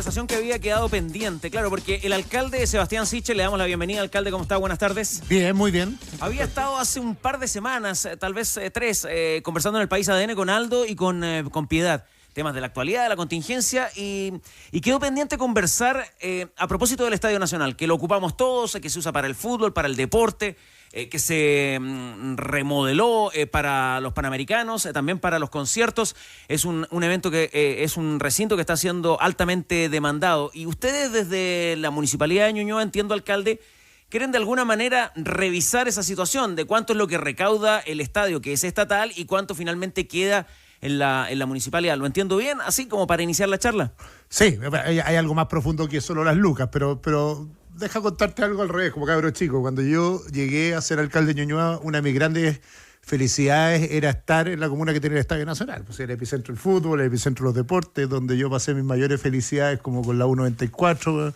conversación que había quedado pendiente, claro, porque el alcalde Sebastián Sichel, le damos la bienvenida. Alcalde, ¿cómo está? Buenas tardes. Bien, muy bien. Había estado hace un par de semanas, tal vez tres, conversando en el País ADN con Aldo y con Piedad. Temas de la actualidad, de la contingencia, y quedó pendiente conversar a propósito del Estadio Nacional, que lo ocupamos todos, que se usa para el fútbol, para el deporte, que se remodeló para los Panamericanos, también para los conciertos. Es un evento que es un recinto que está siendo altamente demandado. Y ustedes desde la Municipalidad de Ñuñoa, entiendo, alcalde, quieren de alguna manera revisar esa situación de cuánto es lo que recauda el estadio, que es estatal, y cuánto finalmente queda en la municipalidad. ¿Lo entiendo bien? Así como para iniciar la charla. Sí, hay algo más profundo que solo las lucas, pero deja contarte algo al revés, como cabro chico. Cuando yo llegué a ser alcalde de Ñuñoa, una de mis grandes felicidades era estar en la comuna que tiene el Estadio Nacional. Pues el epicentro del fútbol, el epicentro de los deportes, donde yo pasé mis mayores felicidades, como con la U94.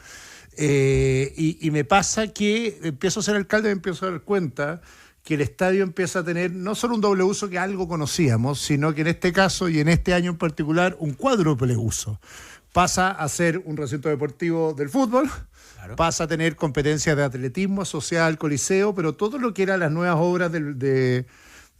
Y me pasa que empiezo a ser alcalde y me empiezo a dar cuenta que el estadio empieza a tener no solo un doble uso que algo conocíamos, sino que en este caso y en este año en particular un cuádruple uso. Pasa a ser un recinto deportivo del fútbol, claro. Pasa a tener competencias de atletismo asociadas al Coliseo, pero todo lo que eran las nuevas obras de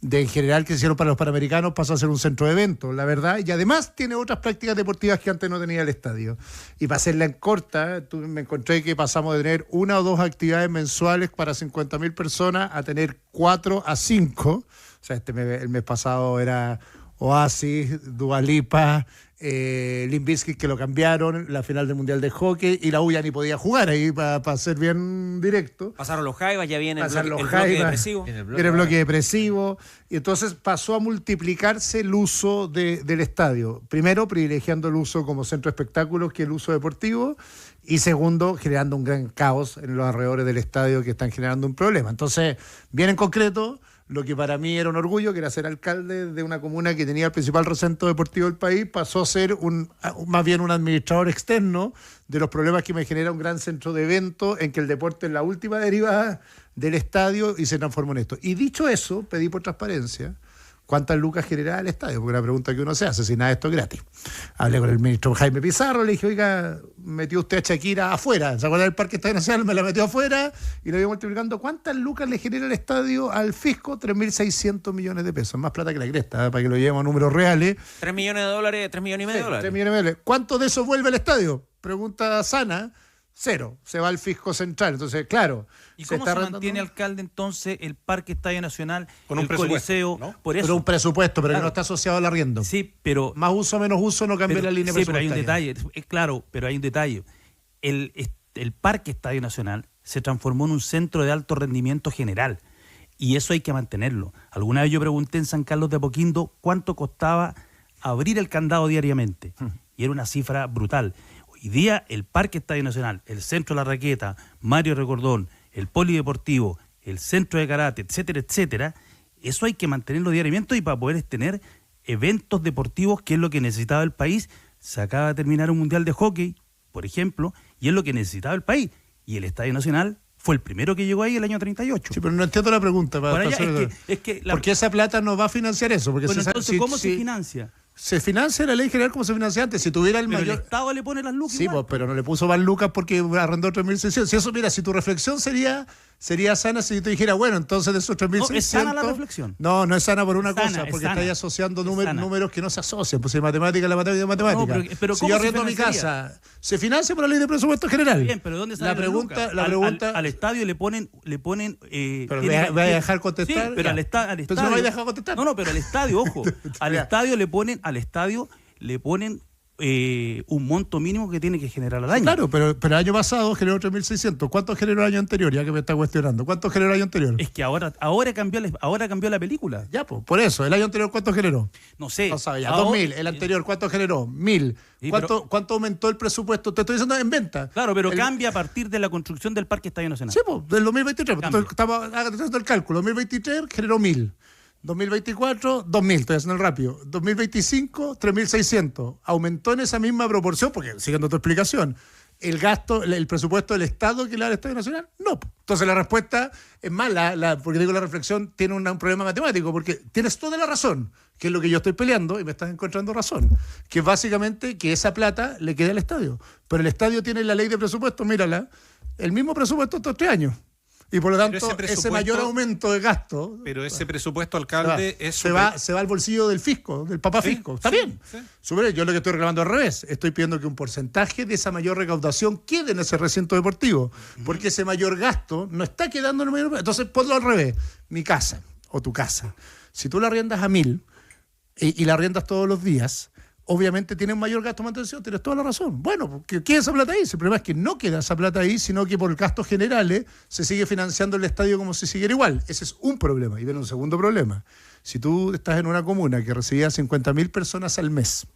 en general que se hicieron para los Panamericanos pasó a ser un centro de eventos, la verdad, y además tiene otras prácticas deportivas que antes no tenía el estadio. Y para hacerla en corta, me encontré que pasamos de tener 1 o 2 actividades mensuales para 50.000 personas a tener 4 a 5. O sea, el mes pasado era Oasis, Dua Lipa, Limp Bizkit, que lo cambiaron, la final del Mundial de Hockey, y la U ya ni podía jugar ahí, para ser bien directo. Pasaron los Jaivas, ya viene el bloque depresivo. Viene el bloque depresivo, y entonces pasó a multiplicarse el uso del estadio. Primero, privilegiando el uso como centro de espectáculos que el uso deportivo, y segundo, generando un gran caos en los alrededores del estadio que están generando un problema. Entonces, bien en concreto, lo que para mí era un orgullo, que era ser alcalde de una comuna que tenía el principal recinto deportivo del país, pasó a ser más bien un administrador externo de los problemas que me genera un gran centro de eventos en que el deporte es la última derivada del estadio y se transformó en esto. Y dicho eso, pedí por transparencia cuántas lucas generaba el estadio, porque la pregunta que uno se hace, si nada, esto es gratis. Hablé con el ministro Jaime Pizarro, le dije, oiga, metió usted a Shakira afuera, ¿se acuerda del Parque Estadio Nacional? Me la metió afuera y le voy multiplicando. ¿Cuántas lucas le genera el estadio al fisco? 3.600 millones de pesos, más plata que la cresta, para que lo llevemos a números reales. $3 millones, $3,5 millones de dólares. 3 millones de dólares. ¿Cuánto de eso vuelve al estadio? Pregunta sana. 0, se va al fisco central. Entonces, claro. ¿Y cómo se mantiene, alcalde, entonces el Parque Estadio Nacional, con el Coliseo? ¿No? Por eso, pero un presupuesto, pero claro, que no está asociado al arriendo. Sí, pero más uso, menos uso, no cambia la línea presupuestaria. Sí, pero hay un detalle, claro, pero hay un detalle. El Parque Estadio Nacional se transformó en un centro de alto rendimiento general, y eso hay que mantenerlo. Alguna vez yo pregunté en San Carlos de Apoquindo cuánto costaba abrir el candado diariamente, y era una cifra brutal. Hoy día el Parque Estadio Nacional, el Centro de la Raqueta, Mario Recordón, el Polideportivo, el Centro de Karate, etcétera, etcétera, eso hay que mantenerlo diariamente, y para poder tener eventos deportivos, que es lo que necesitaba el país. Se acaba de terminar un Mundial de Hockey, por ejemplo, y es lo que necesitaba el país. Y el Estadio Nacional fue el primero que llegó ahí el año 38. Sí, pero no entiendo la pregunta. Porque esa plata no va a financiar eso. Porque bueno, entonces, ¿cómo se financia? Se financia la ley general como se financia antes. Si tuviera el mayor... el Estado le pone las lucas. Sí, pues, pero no le puso más lucas porque arrendó 3.600. Si eso, mira, si tu reflexión sería sana si yo te dijera, bueno, entonces de esos 3.600... No, ¿es sana la reflexión? No es sana por una cosa, porque estáis asociando números que no se asocian. Pues en matemática, la matemática es matemática. No, pero si yo arrendo mi casa, ¿se financia por la ley de presupuesto general? Bien, pero ¿dónde sale la pregunta? Al estadio le ponen pero ¿me voy a dejar contestar? Sí, pero al estadio... Pero no me voy a dejar contestar. No, pero al estadio, ojo, al estadio le ponen un monto mínimo que tiene que generar al año. Claro, pero el año pasado generó 3.600. ¿Cuánto generó el año anterior? Ya que me está cuestionando. ¿Cuánto generó el año anterior? Es que ahora cambió la película. Ya, pues, por eso. ¿El año anterior cuánto generó? No sé. No sabe ya. 2.000. ¿El anterior cuánto generó? 1.000. Sí, ¿Cuánto aumentó el presupuesto? Te estoy diciendo en venta. Claro, pero cambia a partir de la construcción del Parque Estadio Nacional. Sí, pues, del 2023. Estamos haciendo el cálculo. 2023 generó 1.000. 2024, 2.000, estoy haciendo el rápido. 2025, 3.600. Aumentó en esa misma proporción, porque siguiendo tu explicación, el gasto, el presupuesto del Estado que le da al Estadio Nacional? No. Entonces la respuesta es mala, porque digo la reflexión tiene un problema matemático, porque tienes toda la razón, que es lo que yo estoy peleando y me estás encontrando razón, que básicamente que esa plata le quede al estadio. Pero el estadio tiene la ley de presupuesto, mírala, el mismo presupuesto estos 3 años. Y por lo tanto, ese mayor aumento de gasto... Pero ese presupuesto, alcalde, se va al bolsillo del fisco, del papá fisco. Está bien. Sí. Yo lo que estoy reclamando al revés. Estoy pidiendo que un porcentaje de esa mayor recaudación quede en ese recinto deportivo. Porque ese mayor gasto no está quedando en el mayor... Entonces, ponlo al revés. Mi casa o tu casa. Si tú la arriendas a 1.000 y la arriendas todos los días... obviamente tiene un mayor gasto de mantención, tienes toda la razón. Bueno, que quede esa plata ahí. El problema es que no queda esa plata ahí, sino que por gastos generales se sigue financiando el estadio como si siguiera igual. Ese es un problema. Y viene un segundo problema. Si tú estás en una comuna que recibía 50.000 personas al mes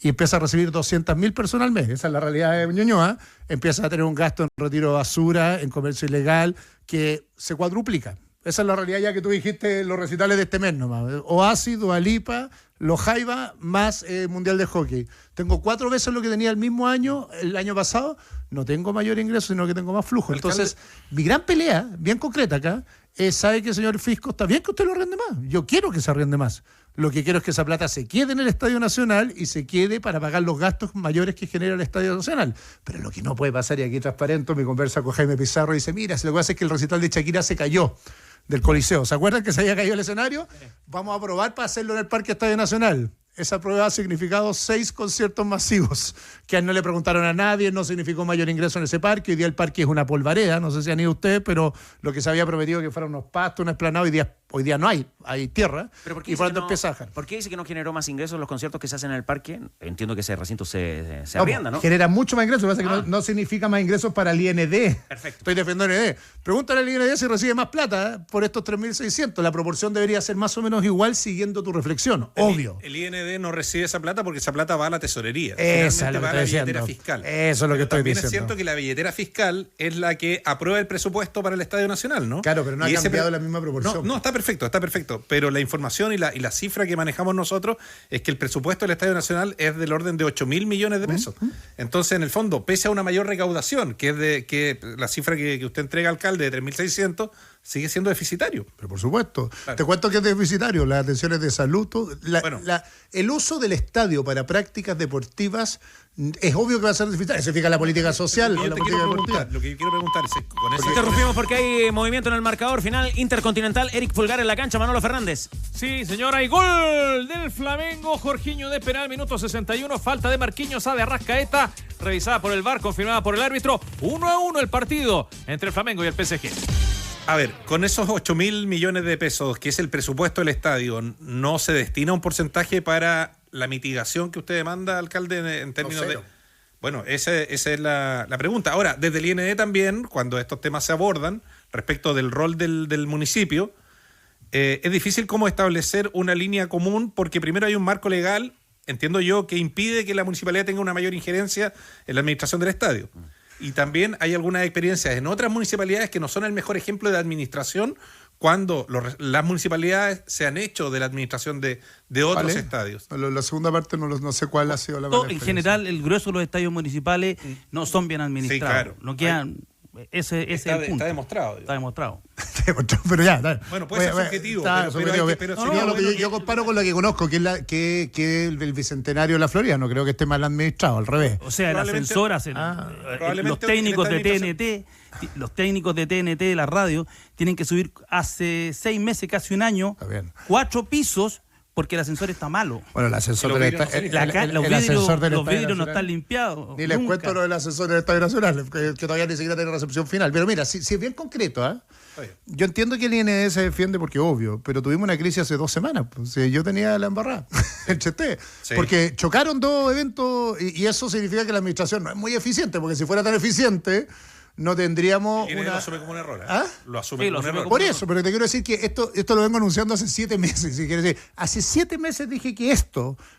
y empiezas a recibir 200.000 personas al mes, esa es la realidad de Ñuñoa, empiezas a tener un gasto en retiro de basura, en comercio ilegal, que se cuadruplica. Esa es la realidad ya que tú dijiste en los recitales de este mes nomás. Oasis, Dua Lipa, Los Jaiba, más Mundial de Hockey. Tengo 4 veces lo que tenía el año pasado. No tengo mayor ingreso, sino que tengo más flujo. Entonces, mi gran pelea, bien concreta acá, es, ¿sabe qué, señor Fisco? Está bien que usted lo arrende más. Yo quiero que se arrende más. Lo que quiero es que esa plata se quede en el Estadio Nacional y se quede para pagar los gastos mayores que genera el Estadio Nacional. Pero lo que no puede pasar, y aquí transparente, me conversa con Jaime Pizarro y dice, mira, si lo que pasa es que el recital de Shakira se cayó del Coliseo. ¿Se acuerdan que se había caído el escenario? Vamos a probar para hacerlo en el Parque Estadio Nacional. Esa prueba ha significado 6 conciertos masivos, que a él no le preguntaron a nadie, no significó mayor ingreso en ese parque. Hoy día el parque es una polvareda, no sé si han ido ustedes, pero lo que se había prometido que fueran unos pastos, una explanada, hoy día no hay tierra. ¿Pero por qué y por tanto no, empieza a bajar. ¿Por qué dice que no generó más ingresos los conciertos que se hacen en el parque? Entiendo que ese recinto se arrienda, ¿no? Genera mucho más ingresos, lo que pasa es que no significa más ingresos para el IND. Perfecto. Estoy defendiendo el IND. Pregúntale al IND si recibe más plata por estos 3.600. La proporción debería ser más o menos igual siguiendo tu reflexión, obvio. El IND no recibe esa plata porque esa plata va a la tesorería. Esa es lo que va a la billetera fiscal. Eso es lo que estoy diciendo. También es cierto que la billetera fiscal es la que aprueba el presupuesto para el Estadio Nacional, ¿no? Claro, pero no ha cambiado la misma proporción. No, está perfecto. Pero la información y la cifra que manejamos nosotros es que el presupuesto del Estadio Nacional es del orden de 8.000 millones de pesos. Entonces, en el fondo, pese a una mayor recaudación, que la cifra que usted entrega, alcalde, de 3.600, sigue siendo deficitario. Pero por supuesto. Claro. Te cuento que es deficitario. Las atenciones de salud, el uso del estadio para prácticas deportivas es obvio que va a ser deficitario. Se fija la política social. Lo que yo quiero preguntar es con eso. Interrumpimos porque hay movimiento en el marcador final intercontinental. Eric Pulgar en la cancha, Manolo Fernández. Sí, señora, hay gol del Flamengo. Jorginho de penal, minuto 61. Falta de Marquinhos de Arrascaeta, revisada por el VAR, confirmada por el árbitro. 1-1 el partido entre el Flamengo y el PSG. A ver, con esos 8.000 millones de pesos, que es el presupuesto del estadio, ¿no se destina un porcentaje para la mitigación que usted demanda, alcalde, en términos de...? Bueno, esa es la pregunta. Ahora, desde el IND también, cuando estos temas se abordan, respecto del rol del municipio, es difícil cómo establecer una línea común, porque primero hay un marco legal, entiendo yo, que impide que la municipalidad tenga una mayor injerencia en la administración del estadio. Y también hay algunas experiencias en otras municipalidades que no son el mejor ejemplo de administración cuando las municipalidades se han hecho de la administración de otros estadios. La segunda parte no sé cuál ha sido la En general, el grueso de los estadios municipales no son bien administrados. Sí, claro. No quedan... Ese es el punto. Está demostrado. Está demostrado. Pero ya. Bueno, puede ser subjetivo. Yo comparo con lo que conozco, que el Bicentenario de la Florida. No creo que esté mal administrado, al revés. O sea, el ascensor, los técnicos de TNT, de la radio, tienen que subir hace 6 meses, casi un año, 4 pisos, porque el ascensor está malo. Bueno, el ascensor del los vidrios no están limpiados. Ni les cuento lo del ascensor del Estadio Nacional, que todavía ni siquiera tiene recepción final. Pero mira, si es bien concreto, yo entiendo que el IND se defiende porque obvio, pero tuvimos una crisis hace 2 semanas. Pues, yo tenía la embarrada, el Cheté. Sí. Porque chocaron 2 eventos y eso significa que la administración no es muy eficiente, porque si fuera tan eficiente... no tendríamos lo asume como un error. Lo asume como un error. Por eso, pero te quiero decir que esto lo vengo anunciando hace 7 meses. Si quieres decir, hace 7 meses dije que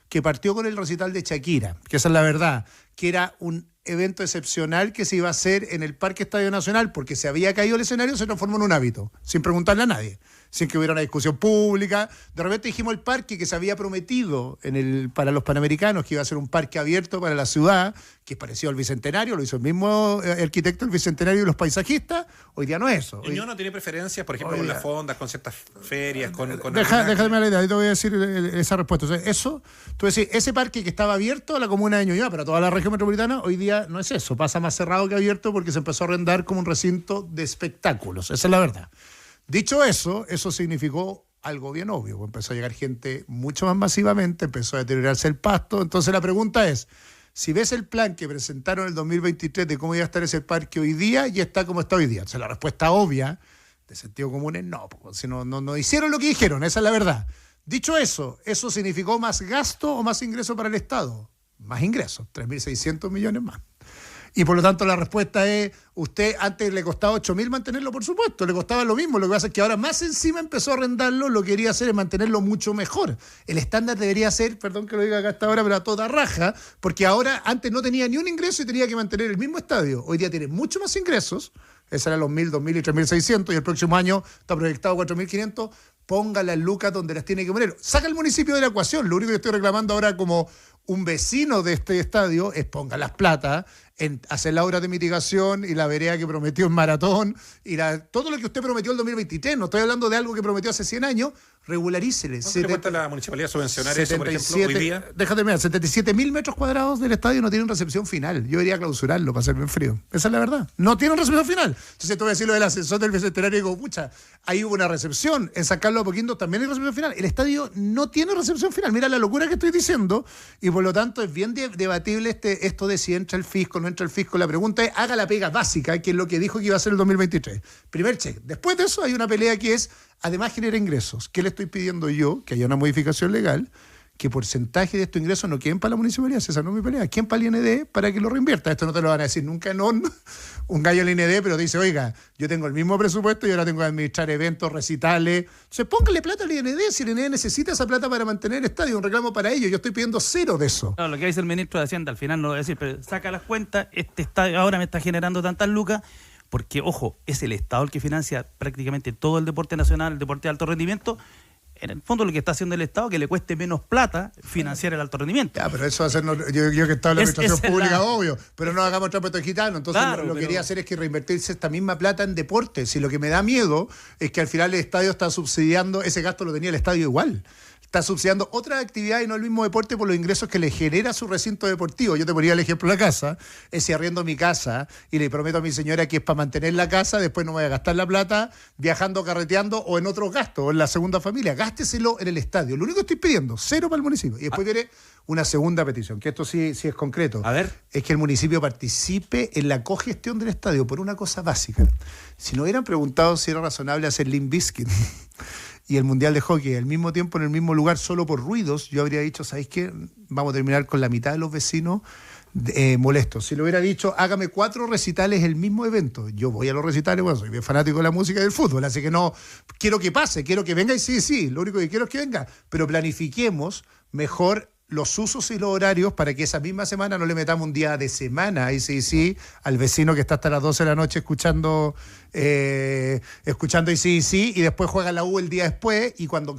que partió con el recital de Shakira, que esa es la verdad, que era un evento excepcional que se iba a hacer en el Parque Estadio Nacional porque se había caído el escenario, se transformó en un hábito, sin preguntarle a nadie. sin que hubiera una discusión pública. De repente dijimos el parque que se había prometido para los Panamericanos, que iba a ser un parque abierto para la ciudad, que es parecido al Bicentenario, lo hizo el mismo arquitecto del Bicentenario y los paisajistas. Hoy día no es eso. ¿Ñuñoa no tiene preferencias, por ejemplo, con las fondas, con ciertas ferias, Déjame la idea, yo te voy a decir esa respuesta. O sea, eso, tú decís, ese parque que estaba abierto a la comuna de Ñuñoa, para toda la región metropolitana, hoy día no es eso. Pasa más cerrado que abierto porque se empezó a arrendar como un recinto de espectáculos. Esa es la verdad. Dicho eso significó algo bien obvio. Empezó a llegar gente mucho más masivamente, empezó a deteriorarse el pasto. Entonces la pregunta es, si ves el plan que presentaron en el 2023 de cómo iba a estar ese parque hoy día, ya está como está hoy día. Entonces la respuesta obvia, de sentido común, es no. Si no hicieron lo que dijeron, esa es la verdad. Dicho eso significó más gasto o más ingreso para el Estado. Más ingresos, 3.600 millones más. Y por lo tanto la respuesta es, usted antes le costaba 8.000 mantenerlo, por supuesto, le costaba lo mismo, lo que pasa es que ahora más encima empezó a arrendarlo, lo que quería hacer es mantenerlo mucho mejor. El estándar debería ser, perdón que lo diga acá hasta ahora, pero a toda raja, porque ahora antes no tenía ni un ingreso y tenía que mantener el mismo estadio. Hoy día tiene mucho más ingresos, esos eran los 1.000, 2.000 y 3.600, y el próximo año está proyectado 4.500, ponga las lucas donde las tiene que poner. Saca el municipio de la ecuación, lo único que estoy reclamando ahora como un vecino de este estadio es ponga las plata en hacer la obra de mitigación y la vereda que prometió en Maratón y todo lo que usted prometió en el 2023, no estoy hablando de algo que prometió hace 100 años, regularícele. ¿No le cuesta la municipalidad subvencionar eso, por ejemplo, hoy día? Déjate mirar, 77.000 metros cuadrados del estadio no tienen recepción final. Yo iría a clausurarlo para hacerme frío. Esa es la verdad. No tienen recepción final. Entonces te voy a decir lo del ascensor del Bicentenario y digo, pucha, ahí hubo una recepción. En San Carlos de Apoquindo también hay recepción final. El estadio no tiene recepción final. Mira la locura que estoy diciendo y por lo tanto es bien debatible esto de si entra el fisco, no entra el fisco. La pregunta es, haga la pega básica, que es lo que dijo que iba a ser el 2023. Primer check. Después de eso hay una pelea que es, además genera ingresos. ¿Qué le estoy pidiendo yo? Que haya una modificación legal, que porcentaje de estos ingresos no queden para la municipalidad. Esa no es mi pelea. ¿Quién para el IND para que lo reinvierta? Esto no te lo van a decir nunca un gallo del IND, pero dice, oiga, yo tengo el mismo presupuesto y ahora tengo que administrar eventos, recitales. Entonces póngale plata al IND, si el IND necesita esa plata para mantener el estadio, un reclamo para ellos. Yo estoy pidiendo cero de eso. No, lo que dice el ministro de Hacienda al final no lo va a decir, pero saca las cuentas, este estadio ahora me está generando tantas lucas, porque, ojo, es el Estado el que financia prácticamente todo el deporte nacional, el deporte de alto rendimiento. En el fondo lo que está haciendo el Estado es que le cueste menos plata financiar el alto rendimiento. Ya, pero eso hacernos, yo que estaba en la administración pública, obvio, pero no hagamos trampa de gitano. Entonces claro, lo que quería hacer es que reinvertirse esta misma plata en deporte. Si lo que me da miedo es que al final el estadio está subsidiando, ese gasto lo tenía el estadio igual. Está subsidiando otra actividad y no el mismo deporte por los ingresos que le genera su recinto deportivo. Yo te ponía el ejemplo de la casa, es si arriendo mi casa y le prometo a mi señora que es para mantener la casa, después no me voy a gastar la plata viajando, carreteando o en otros gastos, o en la segunda familia. Gásteselo en el estadio. Lo único que estoy pidiendo, cero para el municipio. Y después viene una segunda petición, que esto sí es concreto. A ver. Es que el municipio participe en la cogestión del estadio por una cosa básica. Si no hubieran preguntado si era razonable hacer Limp Bizkit y el Mundial de Hockey al mismo tiempo en el mismo lugar solo por ruidos, yo habría dicho, ¿sabéis qué? Vamos a terminar con la mitad de los vecinos molestos. Si lo hubiera dicho, hágame 4 recitales el mismo evento. Yo voy a los recitales, bueno, soy bien fanático de la música y del fútbol, así que no quiero que pase, quiero que venga y sí, lo único que quiero es que venga, pero planifiquemos mejor los usos y los horarios para que esa misma semana no le metamos un día de semana ahí sí al vecino que está hasta las 12 de la noche escuchando sí y después juega la U el día después y cuando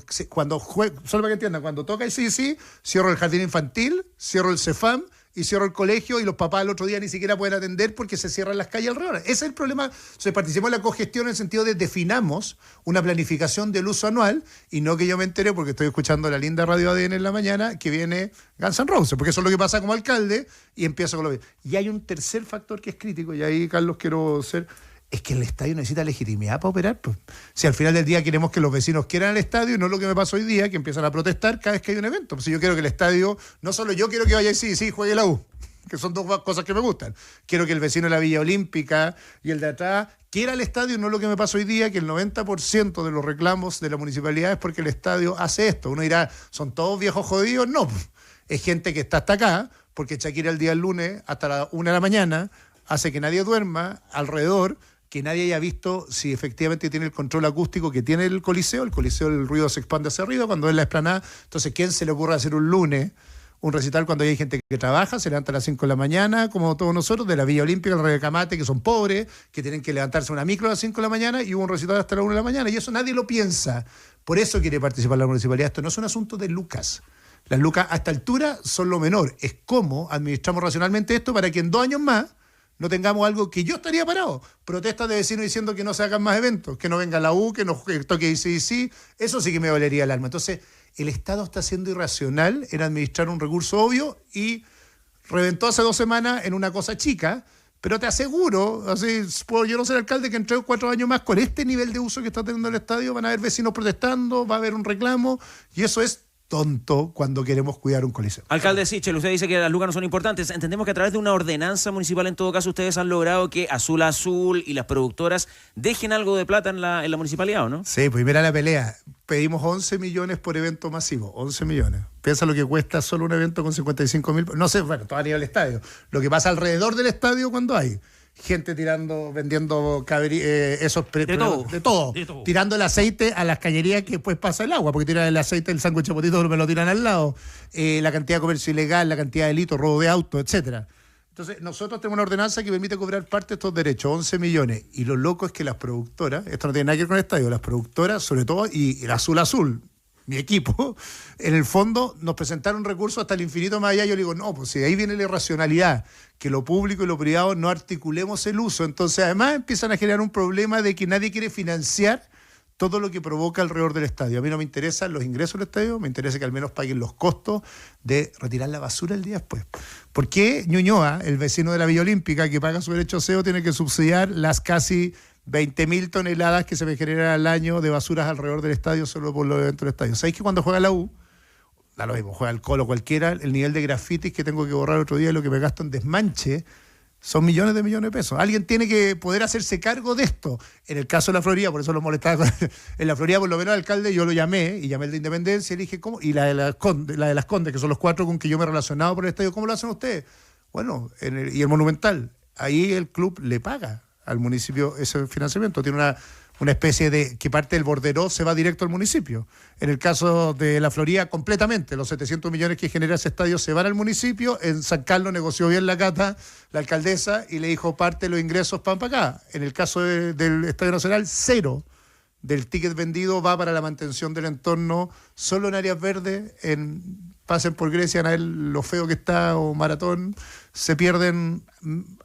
juega, solo para que entiendan, cuando toca sí cierro el jardín infantil, cierro el Cefam y cierro el colegio y los papás el otro día ni siquiera pueden atender porque se cierran las calles alrededor. Ese es el problema. Entonces participamos en la cogestión en el sentido de definamos una planificación del uso anual y no que yo me entere porque estoy escuchando la linda radio ADN en la mañana que viene Guns N' Roses, porque eso es lo que pasa como alcalde y empiezo con lo mismo. Y hay un tercer factor que es crítico y ahí, Carlos, quiero ser... Es que el estadio necesita legitimidad para operar. Pues. Si al final del día queremos que los vecinos quieran el estadio y no es lo que me pasa hoy día, que empiezan a protestar cada vez que hay un evento. Pues si yo quiero que el estadio, no solo yo quiero que vaya sí, juegue la U, que son dos cosas que me gustan. Quiero que el vecino de la Villa Olímpica y el de atrás quiera el estadio, no es lo que me pasa hoy día, que el 90% de los reclamos de la municipalidad es porque el estadio hace esto. Uno dirá, ¿son todos viejos jodidos? No, es gente que está hasta acá, porque Shakira el día del lunes hasta las 1 de la mañana hace que nadie duerma alrededor, que nadie haya visto si efectivamente tiene el control acústico que tiene el Coliseo el ruido se expande hacia arriba cuando es la explanada. Entonces, ¿quién se le ocurre hacer un lunes un recital cuando hay gente que trabaja, se levanta a las 5 de la mañana, como todos nosotros, de la Villa Olímpica, el Recamate, que son pobres, que tienen que levantarse una micro a las 5 de la mañana y hubo un recital hasta las 1 de la mañana. Y eso nadie lo piensa. Por eso quiere participar la municipalidad. Esto no es un asunto de lucas. Las lucas a esta altura son lo menor. Es cómo administramos racionalmente esto para que en 2 años más no tengamos algo que yo estaría parado. Protestas de vecinos diciendo que no se hagan más eventos, que no venga la U, que no toque ICIC. Eso sí que me dolería el alma. Entonces, el Estado está siendo irracional en administrar un recurso obvio y reventó hace 2 semanas en una cosa chica, pero te aseguro, así puedo yo no ser alcalde, que en 3 o 4 años más, con este nivel de uso que está teniendo el estadio, van a haber vecinos protestando, va a haber un reclamo, y eso es tonto cuando queremos cuidar un coliseo. Alcalde Sichel, usted dice que las lucas no son importantes. Entendemos que a través de una ordenanza municipal, en todo caso, ustedes han logrado que Azul Azul y las productoras dejen algo de plata en la municipalidad, ¿o no? Sí, pues mira la pelea. Pedimos 11 millones por evento masivo, 11 millones. Piensa lo que cuesta solo un evento con 55.000, no sé, bueno, todo a nivel estadio. Lo que pasa alrededor del estadio cuando hay gente vendiendo de todo, tirando el aceite a las cañerías que después pasa el agua, porque tiran el aceite del sándwich chapotito, me lo tiran al lado, la cantidad de comercio ilegal, la cantidad de delitos, robo de autos, etcétera. Entonces, nosotros tenemos una ordenanza que permite cobrar parte de estos derechos, 11 millones, y lo loco es que las productoras, esto no tiene nada que ver con el estadio, las productoras, sobre todo, y el Azul, mi equipo, en el fondo nos presentaron recursos hasta el infinito más allá. Yo le digo, no, pues si ahí viene la irracionalidad, que lo público y lo privado no articulemos el uso. Entonces, además, empiezan a generar un problema de que nadie quiere financiar todo lo que provoca alrededor del estadio. A mí no me interesan los ingresos del estadio, me interesa que al menos paguen los costos de retirar la basura el día después. ¿Por qué Ñuñoa, el vecino de la Villa Olímpica, que paga su derecho a aseo, tiene que subsidiar las casi 20.000 toneladas que se me generan al año de basuras alrededor del estadio solo por los eventos del estadio? ¿Sabéis que cuando juega la U, da lo mismo, juega el Colo cualquiera, el nivel de grafitis que tengo que borrar otro día y lo que me gasto en desmanche son millones de pesos? Alguien tiene que poder hacerse cargo de esto. En el caso de la Florida, por eso lo molestaba, en la Florida por lo menos el alcalde yo lo llamé, y llamé el de Independencia y le dije, ¿cómo? Y la de las Condes, que son los 4 con que yo me he relacionado por el estadio, ¿cómo lo hacen ustedes? Bueno, y el Monumental, ahí el club le paga al municipio ese financiamiento. Tiene una especie de que parte del borderó se va directo al municipio. En el caso de la Florida, completamente. Los 700 millones que genera ese estadio se van al municipio. En San Carlos negoció bien la Cata, la alcaldesa, y le dijo parte de los ingresos para acá. En el caso del Estadio Nacional, 0 del ticket vendido va para la mantención del entorno, solo en áreas verdes. Pasen por Grecia, a ver lo feo que está, o Maratón, se pierden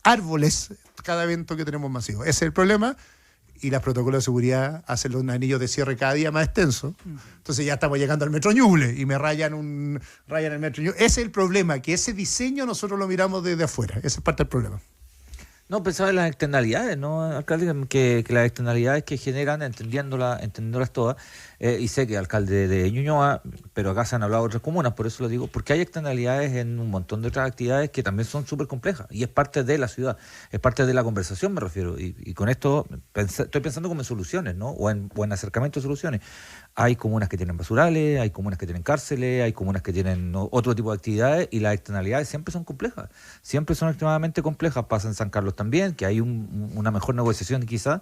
árboles cada evento que tenemos masivo. Ese es el problema, y los protocolos de seguridad hacen los anillos de cierre cada día más extensos. Entonces ya estamos llegando al Metro Ñuble y me rayan el Metro Ñuble. Ese es el problema, que ese diseño nosotros lo miramos desde afuera. Ese es parte del problema. No, pensaba en las externalidades, ¿no, alcalde? Que las externalidades que generan, entendiéndolas todas, y sé que alcalde de Ñuñoa, pero acá se han hablado de otras comunas, por eso lo digo, porque hay externalidades en un montón de otras actividades que también son súper complejas, y es parte de la ciudad, es parte de la conversación, me refiero, y con esto estoy pensando como en soluciones, ¿no? O en acercamiento de soluciones. Hay comunas que tienen basurales, hay comunas que tienen cárceles, hay comunas que tienen otro tipo de actividades, y las externalidades siempre son complejas, siempre son extremadamente complejas. Pasa en San Carlos también, que hay una mejor negociación quizá,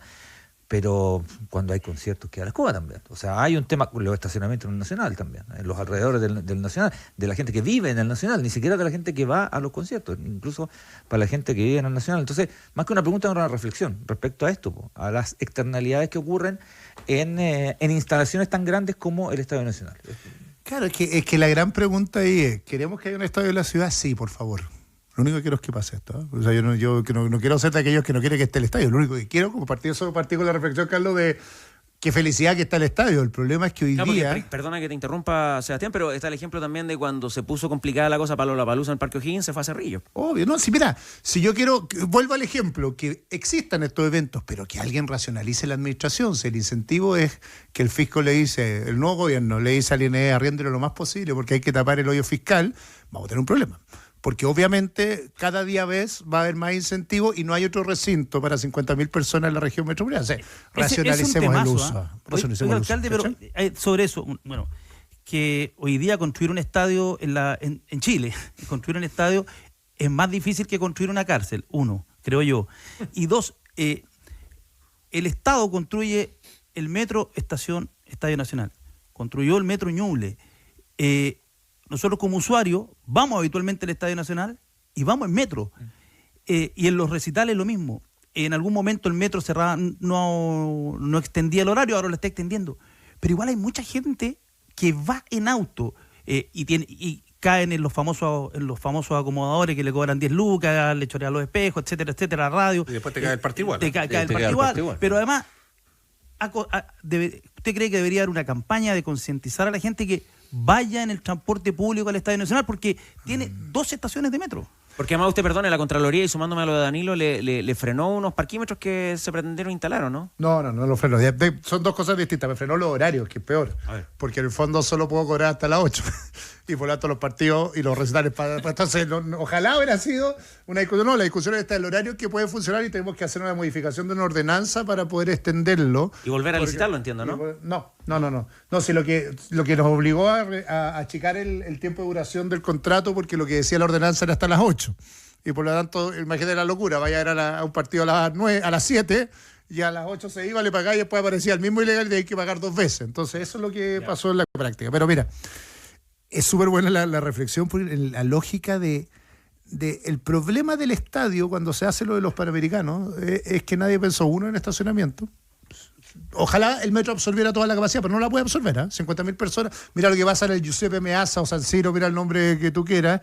pero cuando hay conciertos queda la escoba también. O sea, hay un tema con los estacionamientos en el Nacional también, en los alrededores del Nacional, de la gente que vive en el Nacional, ni siquiera de la gente que va a los conciertos, incluso para la gente que vive en el Nacional. Entonces, más que una pregunta, una reflexión respecto a esto, a las externalidades que ocurren en instalaciones tan grandes como el Estadio Nacional. Claro, es que la gran pregunta ahí es, ¿queremos que haya un estadio en la ciudad? Sí, por favor. Lo único que quiero es que pase esto, ¿eh? O sea, yo no quiero ser de aquellos que no quieren que esté el estadio. Lo único que quiero, como partí con la reflexión, Carlos, de qué felicidad que está el estadio. El problema es que hoy día... Perdona que te interrumpa, Sebastián, pero está el ejemplo también de cuando se puso complicada la cosa para Lollapalooza en el Parque O'Higgins, se fue a Cerrillo. Obvio, no, sí, mira, si yo quiero, vuelvo al ejemplo, que existan estos eventos, pero que alguien racionalice la administración. Si el incentivo es que el fisco le dice, el nuevo gobierno le dice al INE, arriéndelo lo más posible porque hay que tapar el hoyo fiscal, vamos a tener un problema. Porque obviamente cada día va a haber más incentivos y no hay otro recinto para 50.000 personas en la región metropolitana. O sea, racionalicemos el uso. Oiga, alcalde, pero sobre eso, bueno, que hoy día construir un estadio en Chile, construir un estadio es más difícil que construir una cárcel, 1, creo yo. Y 2, el Estado construye el metro Estación Estadio Nacional, construyó el metro Ñuble. nosotros como usuarios vamos habitualmente al Estadio Nacional y vamos en metro. Y en los recitales lo mismo. En algún momento el metro cerraba, no extendía el horario, ahora lo está extendiendo. Pero igual hay mucha gente que va en auto y caen en los famosos acomodadores que le cobran 10 lucas, le chorean los espejos, etcétera, radio. Y después te cae el partido igual. Te cae el partido igual. Pero además, ¿usted cree que debería haber una campaña de concientizar a la gente que vaya en el transporte público al Estadio Nacional? Porque tiene 2 estaciones de metro. Porque además usted, perdone, la Contraloría, y sumándome a lo de Danilo, le frenó unos parquímetros que se pretendieron instalar, ¿o no? No lo frenó. Son 2 cosas distintas. Me frenó los horarios, que es peor. Porque en el fondo solo puedo cobrar hasta las 8. Y por lo tanto los partidos y los recitales. Entonces, ojalá hubiera sido una discusión. No, la discusión está el horario que puede funcionar y tenemos que hacer una modificación de una ordenanza para poder extenderlo. Y volver a licitarlo, entiendo, ¿no? No, si lo que nos obligó a achicar el tiempo de duración del contrato, porque lo que decía la ordenanza era hasta las 8. Y por lo tanto, imagínate la locura, vaya a ir a un partido a las 9, a las 7, y a las 8 se iba, le pagaba y después aparecía el mismo ilegal y hay que pagar 2 veces. Entonces, eso es lo que pasó en la práctica. Pero mira, es súper buena la reflexión por la lógica de el problema del estadio cuando se hace lo de los Panamericanos, es que nadie pensó, uno, en estacionamiento. Ojalá el metro absorbiera toda la capacidad, pero no la puede absorber, 50.000 personas. Mira lo que pasa en el Giuseppe Meazza o San Siro, mira el nombre que tú quieras,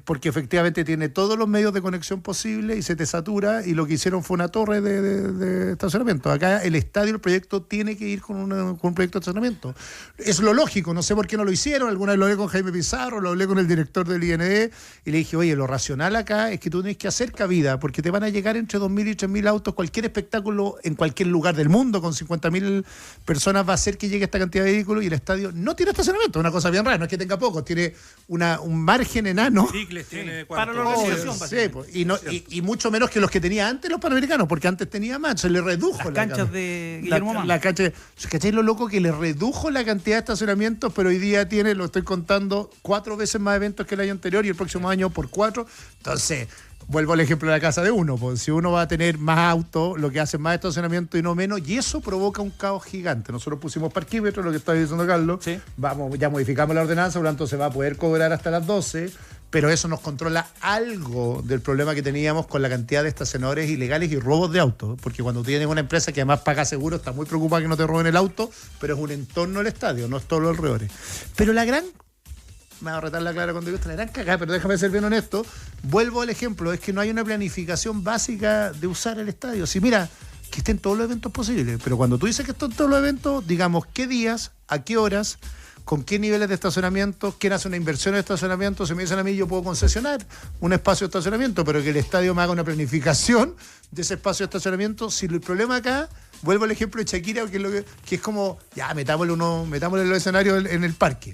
porque efectivamente tiene todos los medios de conexión posibles y se te satura, y lo que hicieron fue una torre de estacionamiento. Acá el estadio, el proyecto tiene que ir con un proyecto de estacionamiento. Es lo lógico, no sé por qué no lo hicieron. Alguna vez lo hablé con Jaime Pizarro, lo hablé con el director del IND y le dije, oye, lo racional acá es que tú tienes que hacer cabida, porque te van a llegar entre 2.000 y 3.000 autos, cualquier espectáculo en cualquier lugar del mundo con 50.000 personas va a hacer que llegue esta cantidad de vehículos, y el estadio no tiene estacionamiento. Una cosa bien rara, no es que tenga pocos, tiene un margen enano. Tiene para la organización, y mucho menos que los que tenía antes los Panamericanos, porque antes tenía más, se le redujo las canchas de Guillermo Mann. ¿Cachai lo loco que le redujo la cantidad de estacionamientos? Pero hoy día tiene, lo estoy contando, 4 veces más eventos que el año anterior, y el próximo año por 4. Entonces, vuelvo al ejemplo de la casa de uno, pues si uno va a tener más autos, lo que hace más estacionamiento y no menos, y eso provoca un caos gigante. Nosotros pusimos parquímetros, lo que está diciendo Carlos, sí. Ya modificamos la ordenanza, por lo tanto se va a poder cobrar hasta las 12, pero eso nos controla algo del problema que teníamos con la cantidad de estacionadores ilegales y robos de autos, porque cuando tienes una empresa que además paga seguro, está muy preocupada que no te roben el auto, pero es un entorno del estadio, no es todo los alrededores. Pero me va a retar la clara cuando digo, esta la gran cagada, pero déjame ser bien honesto. Vuelvo al ejemplo, es que no hay una planificación básica de usar el estadio. Si mira, que estén todos los eventos posibles, pero cuando tú dices que están todos los eventos, digamos qué días, a qué horas, con qué niveles de estacionamiento, quién hace una inversión en estacionamiento. Si me dicen a mí, yo puedo concesionar un espacio de estacionamiento, pero que el estadio me haga una planificación de ese espacio de estacionamiento. Si el problema acá, vuelvo al ejemplo de Shakira, que es como, ya, metámosle los escenarios en el parque.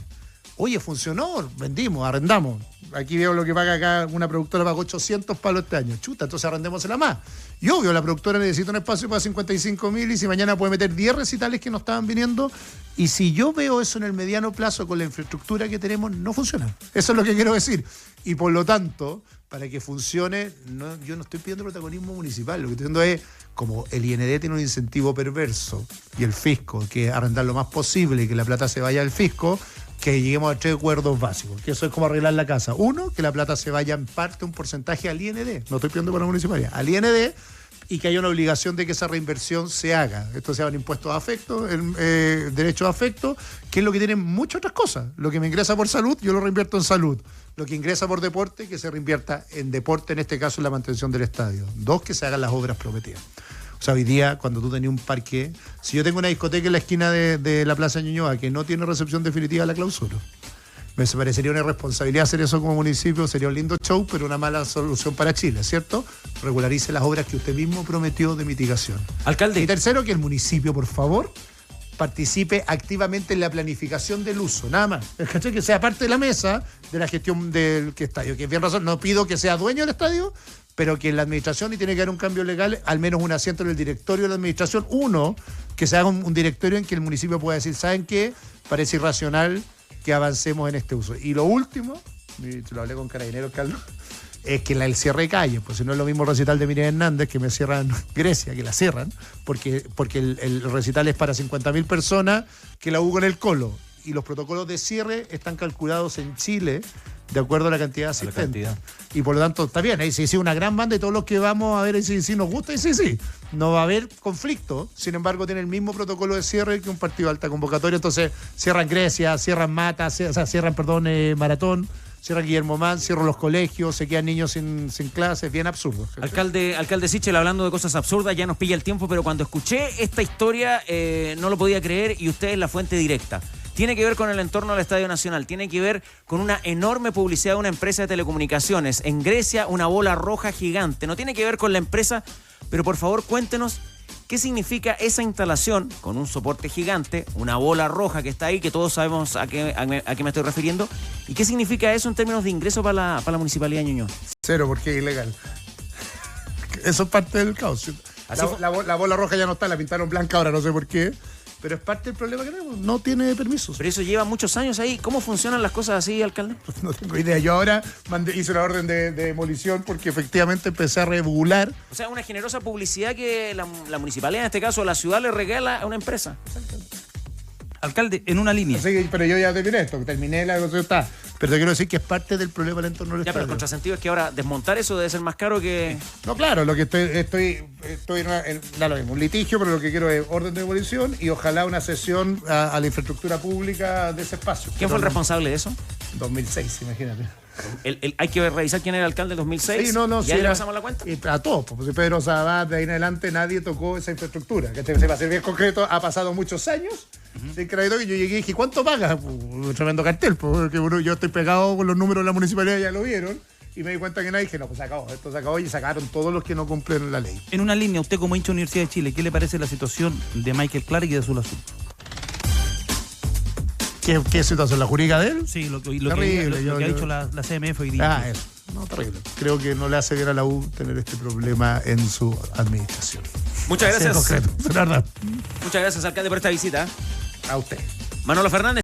Oye, funcionó, vendimos, arrendamos. Aquí veo lo que paga acá, una productora pagó 800 palos este año. Chuta, entonces arrendémosela más. Y obvio, la productora necesita un espacio para 55.000, y si mañana puede meter 10 recitales que no estaban viniendo. Y si yo veo eso en el mediano plazo con la infraestructura que tenemos, no funciona. Eso es lo que quiero decir. Y por lo tanto, para que funcione, yo no estoy pidiendo protagonismo municipal. Lo que estoy diciendo es, como el IND tiene un incentivo perverso y el fisco, que es arrendar lo más posible y que la plata se vaya al fisco, que lleguemos a 3 acuerdos básicos, que eso es como arreglar la casa. 1, que la plata se vaya en parte, un porcentaje al IND, no estoy pidiendo para la municipalidad, al IND, y que haya una obligación de que esa reinversión se haga. Esto se llaman impuestos a afecto, derechos a afecto, que es lo que tienen muchas otras cosas. Lo que me ingresa por salud, yo lo reinvierto en salud. Lo que ingresa por deporte, que se reinvierta en deporte, en este caso en la mantención del estadio. 2, que se hagan las obras prometidas. O sea, hoy día, cuando tú tenías un parque, si yo tengo una discoteca en la esquina de la Plaza Ñuñoa que no tiene recepción definitiva, la clausura. Me parecería una irresponsabilidad hacer eso como municipio, sería un lindo show, pero una mala solución para Chile, ¿cierto? Regularice las obras que usted mismo prometió de mitigación. Alcalde. Y tercero, que el municipio, por favor, participe activamente en la planificación del uso, nada más. ¿Cachai? Que sea parte de la mesa de la gestión del estadio, que es bien razón, no pido que sea dueño del estadio, pero que en la administración, y tiene que haber un cambio legal, al menos un asiento en el directorio de la administración. 1, que se haga un directorio en que el municipio pueda decir, ¿saben qué? Parece irracional que avancemos en este uso. Y lo último, y te lo hablé con Carabineros, Carlos, es que el cierre de calles, pues si no es lo mismo recital de Miriam Hernández, que me cierran Grecia, que la cierran, porque el recital es para 50.000 personas, que la hubo en el Colo. y los protocolos de cierre están calculados en Chile de acuerdo a la cantidad de asistentes. Y por lo tanto, está bien, ahí sí, una gran banda y todos los que vamos a ver ahí sí nos gusta y sí. No va a haber conflicto, sin embargo tiene el mismo protocolo de cierre que un partido de alta convocatoria, entonces cierran Grecia, cierran Mata, cierran Maratón, cierran Guillermo Mann, cierran los colegios, se quedan niños sin clases, bien absurdo. Alcalde Sichel, hablando de cosas absurdas, ya nos pilla el tiempo, pero cuando escuché esta historia no lo podía creer y usted es la fuente directa. Tiene que ver con el entorno del Estadio Nacional, tiene que ver con una enorme publicidad de una empresa de telecomunicaciones. En Grecia, una bola roja gigante. No tiene que ver con la empresa, pero por favor cuéntenos qué significa esa instalación con un soporte gigante, una bola roja que está ahí, que todos sabemos a qué me estoy refiriendo, y qué significa eso en términos de ingreso para la Municipalidad de Ñuñoa. Cero, porque es ilegal. Eso es parte del caos. La bola roja ya no está, la pintaron blanca ahora, no sé por qué. Pero es parte del problema que tenemos, no tiene permisos. Pero eso lleva muchos años ahí. ¿Cómo funcionan las cosas así, alcalde? No tengo idea. Yo ahora hice una orden de demolición porque efectivamente empecé a regular. O sea, una generosa publicidad que la municipalidad, en este caso la ciudad, le regala a una empresa. Alcalde, en una línea. Sí, pero yo ya terminé la negociación, está. Pero te quiero decir que es parte del problema del entorno del estadio. Pero el contrasentido es que ahora desmontar eso debe ser más caro que... No, claro, lo que estoy en lo mismo, un litigio, pero lo que quiero es orden de demolición y ojalá una cesión a la infraestructura pública de ese espacio. ¿Quién fue el responsable de eso? 2006, imagínate. Hay que revisar quién era el alcalde del 2006. Sí, no, ¿Y ahí le pasamos la cuenta? A todos, pues Pedro Sabat, de ahí en adelante nadie tocó esa infraestructura. Que se va a ser bien concreto, ha pasado muchos años. Sin crédito que yo llegué y dije, ¿cuánto paga? Un tremendo cartel, porque yo estoy pegado con los números de la municipalidad, ya lo vieron. Y me di cuenta que nadie, dije, no, pues esto se acabó y sacaron todos los que no cumplen la ley. En una línea, usted como hincha de Universidad de Chile, ¿qué le parece la situación de Michael Clark y de Azul Azul? ¿Qué situación? ¿La jurídica de él? Sí, lo que ha dicho la CMF hoy día. Eso. No, terrible. Creo que no le hace bien a la U tener este problema en su administración. Muchas gracias. Muchas gracias, alcalde, por esta visita. A usted. Manolo Fernández.